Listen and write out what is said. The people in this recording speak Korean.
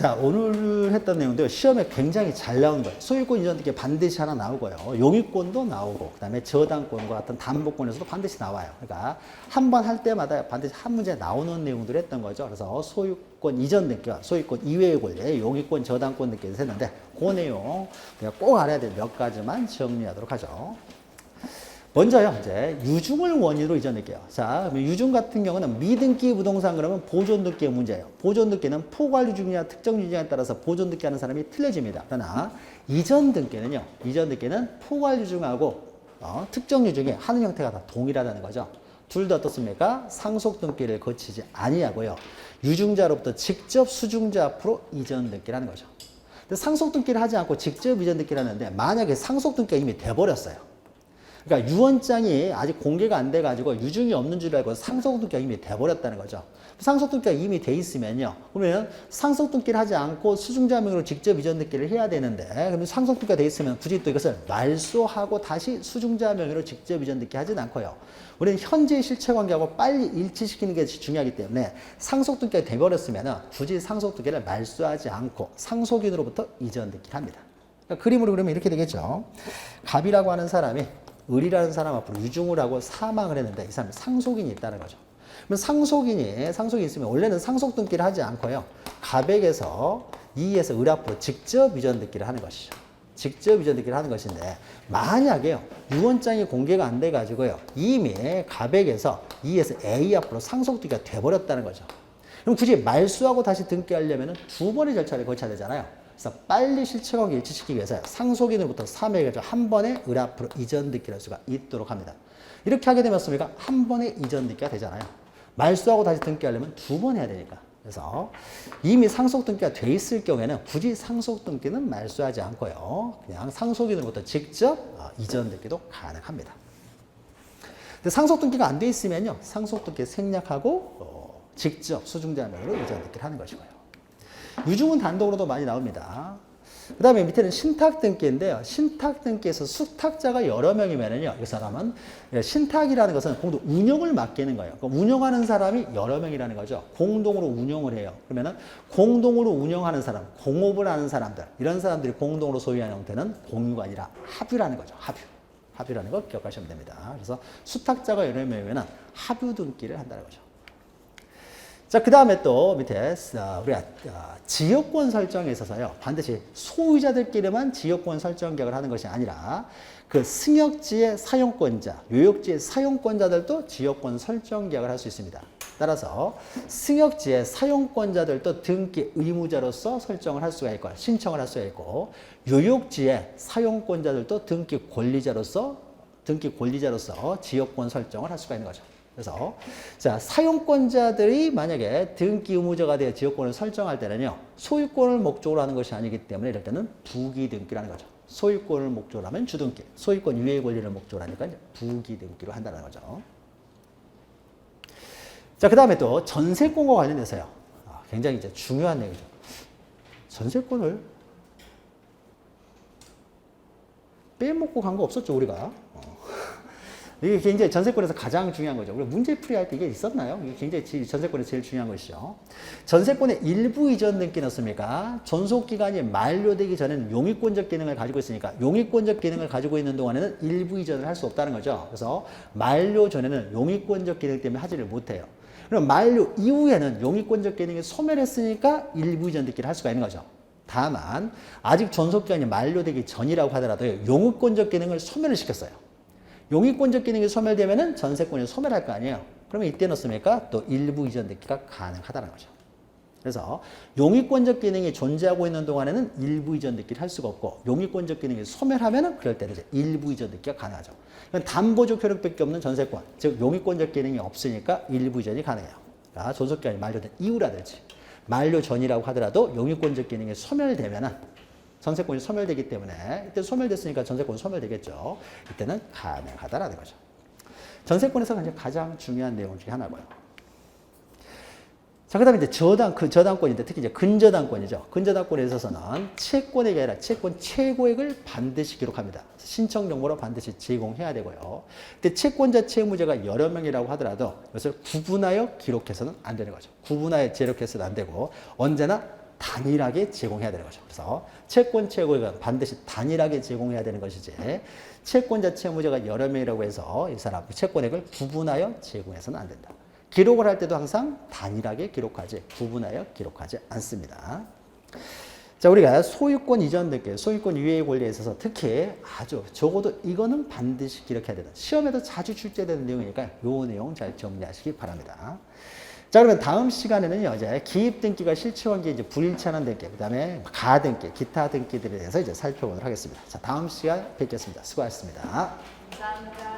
자, 오늘 했던 내용도 시험에 굉장히 잘 나온 거예요. 소유권 이전 등기 반드시 하나 나오고요. 용의권도 나오고, 그 다음에 저당권과 같은 담보권에서도 반드시 나와요. 그러니까 한 번 할 때마다 반드시 한 문제 나오는 내용들을 했던 거죠. 그래서 소유권 이전 등기와 소유권 이외의 권리, 용의권, 저당권 등기를 했는데 그 내용 그냥 꼭 알아야 될 몇 가지만 정리하도록 하죠. 먼저요, 이제 유증을 원인으로 이전할게요. 자, 유증 같은 경우는 미등기 부동산 그러면 보존등기의 문제예요. 보존등기는 포괄유증이냐 특정유증에 따라서 보존등기 하는 사람이 틀려집니다. 그러나 이전등기는요, 이전등기는 포괄유증하고 특정유증이 하는 형태가 다 동일하다는 거죠. 둘 다 어떻습니까? 상속등기를 거치지 아니하고요. 유증자로부터 직접 수증자 앞으로 이전등기를 하는 거죠. 근데 상속등기를 하지 않고 직접 이전등기를 하는데 만약에 상속등기가 이미 돼버렸어요. 그러니까 유언장이 아직 공개가 안 돼가지고 유증이 없는 줄 알고 상속등기가 이미 돼버렸다는 거죠. 상속등기가 이미 돼 있으면요. 그러면 상속등기를 하지 않고 수증자명으로 직접 이전등기를 해야 되는데 그러면 상속등기가 돼 있으면 굳이 또 이것을 말소하고 다시 수증자명으로 직접 이전등기 하진 않고요. 우리는 현재 실체관계하고 빨리 일치시키는 게 중요하기 때문에 상속등기가 돼버렸으면 굳이 상속등기를 말소하지 않고 상속인으로부터 이전등기를 합니다. 그러니까 그림으로 그러면 이렇게 되겠죠. 갑이라고 하는 사람이 을이라는 사람 앞으로 유증을 하고 사망을 했는데 이 사람이 상속인이 있다는 거죠. 그러면 상속인이 있으면 원래는 상속등기를 하지 않고요. 갑에게서 이에서 을 앞으로 직접 이전등기를 하는 것이죠. 직접 이전등기를 하는 것인데 만약에요. 유언장이 공개가 안 돼가지고요. 이미 갑에게서 이에서 A 앞으로 상속등기가 돼버렸다는 거죠. 그럼 굳이 말소하고 다시 등기하려면 두 번의 절차를 거쳐야 되잖아요. 그래서 빨리 실체관계 일치시키기 위해서 상속인으로부터 3회를 한 번에 을 앞으로 이전등기를 할 수가 있도록 합니다. 이렇게 하게 되면 습니까? 한 번에 이전등기가 되잖아요. 말소하고 다시 등기하려면 두 번 해야 되니까. 그래서 이미 상속등기가 돼 있을 경우에는 굳이 상속등기는 말소하지 않고요. 그냥 상속인으로부터 직접 이전등기도 가능합니다. 근데 상속등기가 안 돼 있으면요. 상속등기 생략하고 직접 수증자명으로 이전등기를 하는 것이고요. 유증은 단독으로도 많이 나옵니다. 그 다음에 밑에는 신탁등기인데요. 신탁등기에서 수탁자가 여러 명이면은요, 이 사람은 신탁이라는 것은 공동 운영을 맡기는 거예요. 그러니까 운영하는 사람이 여러 명이라는 거죠. 공동으로 운영을 해요. 그러면은 공동으로 운영하는 사람, 공업을 하는 사람들, 이런 사람들이 공동으로 소유하는 형태는 공유가 아니라 합유라는 거죠. 합유라는 거 기억하시면 됩니다. 그래서 수탁자가 여러 명이면은 합유등기를 한다는 거죠. 자, 그 다음에 또 밑에 우리가 지역권 설정에 있어서요. 반드시 소유자들끼리만 지역권 설정 계약을 하는 것이 아니라 그 승역지의 사용권자, 요역지의 사용권자들도 지역권 설정 계약을 할 수 있습니다. 따라서 승역지의 사용권자들도 등기 의무자로서 설정을 할 수가 있고 신청을 할 수가 있고 요역지의 사용권자들도 등기 권리자로서 지역권 설정을 할 수가 있는 거죠. 그래서 자, 사용권자들이 만약에 등기 의무자가 되어 지역권을 설정할 때는요. 소유권을 목적으로 하는 것이 아니기 때문에 이럴 때는 부기등기라는 거죠. 소유권을 목적으로 하면 주등기, 소유권 이외의 권리를 목적으로 하니까 이제 부기등기로 한다는 거죠. 자, 그 다음에 또 전세권과 관련돼서요. 굉장히 이제 중요한 내용이죠. 전세권을 빼먹고 간 거 없었죠, 우리가. 이게 굉장히 전세권에서 가장 중요한 거죠. 우리 문제풀이 할 때 이게 있었나요? 이게 굉장히 전세권에서 제일 중요한 것이죠. 전세권의 일부 이전 등기 넣습니까? 존속기간이 만료되기 전에는 용의권적 기능을 가지고 있으니까 용의권적 기능을 가지고 있는 동안에는 일부 이전을 할 수 없다는 거죠. 그래서 만료 전에는 용의권적 기능 때문에 하지를 못해요. 그럼 만료 이후에는 용의권적 기능이 소멸했으니까 일부 이전 등기를 할 수가 있는 거죠. 다만 아직 존속기간이 만료되기 전이라고 하더라도 용의권적 기능을 소멸을 시켰어요. 용의권적 기능이 소멸되면은 전세권이 소멸할 거 아니에요. 그러면 이때 넣습니까? 또 일부 이전 등기가 가능하다는 거죠. 그래서 용의권적 기능이 존재하고 있는 동안에는 일부 이전 등기를 할 수가 없고 용의권적 기능이 소멸하면은 그럴 때는 이제 일부 이전 등기가 가능하죠. 담보적 효력밖에 없는 전세권, 즉 용의권적 기능이 없으니까 일부 이전이 가능해요. 그러니까 존속기간이 만료된 이후라든지 만료 전이라고 하더라도 용의권적 기능이 소멸되면은 전세권이 소멸되기 때문에 이때 소멸됐으니까 전세권이 소멸되겠죠. 이때는 가능하다라는 거죠. 전세권에서 가장 중요한 내용 중에 하나고요. 자, 그 다음에 이제 저당권인데 특히 이제 근저당권이죠. 근저당권에 있어서는 채권액이 아니라 채권 최고액을 반드시 기록합니다. 신청 정보로 반드시 제공해야 되고요. 근데 채권자 채무자가 여러 명이라고 하더라도 이것을 구분하여 기록해서는 안 되는 거죠. 구분하여 기록해서는 안 되고 언제나 단일하게 제공해야 되는 거죠. 그래서 채권 최고액은 반드시 단일하게 제공해야 되는 것이지 채권자 채무자가 여러 명이라고 해서 이 사람 채권액을 구분하여 제공해서는 안 된다. 기록을 할 때도 항상 단일하게 기록하지 구분하여 기록하지 않습니다. 자, 우리가 소유권 이전 등기, 소유권 유예 권리에 있어서 특히 아주 적어도 이거는 반드시 기록해야 되는 시험에도 자주 출제되는 내용이니까 이 내용 잘 정리하시기 바랍니다. 자, 그러면 다음 시간에는요, 이제 기입 등기가 실체관계 이제 불일치하는 등기, 그 다음에 가하 등기, 기타 등기들에 대해서 이제 살펴보도록 하겠습니다. 자, 다음 시간 뵙겠습니다. 수고하셨습니다. 감사합니다.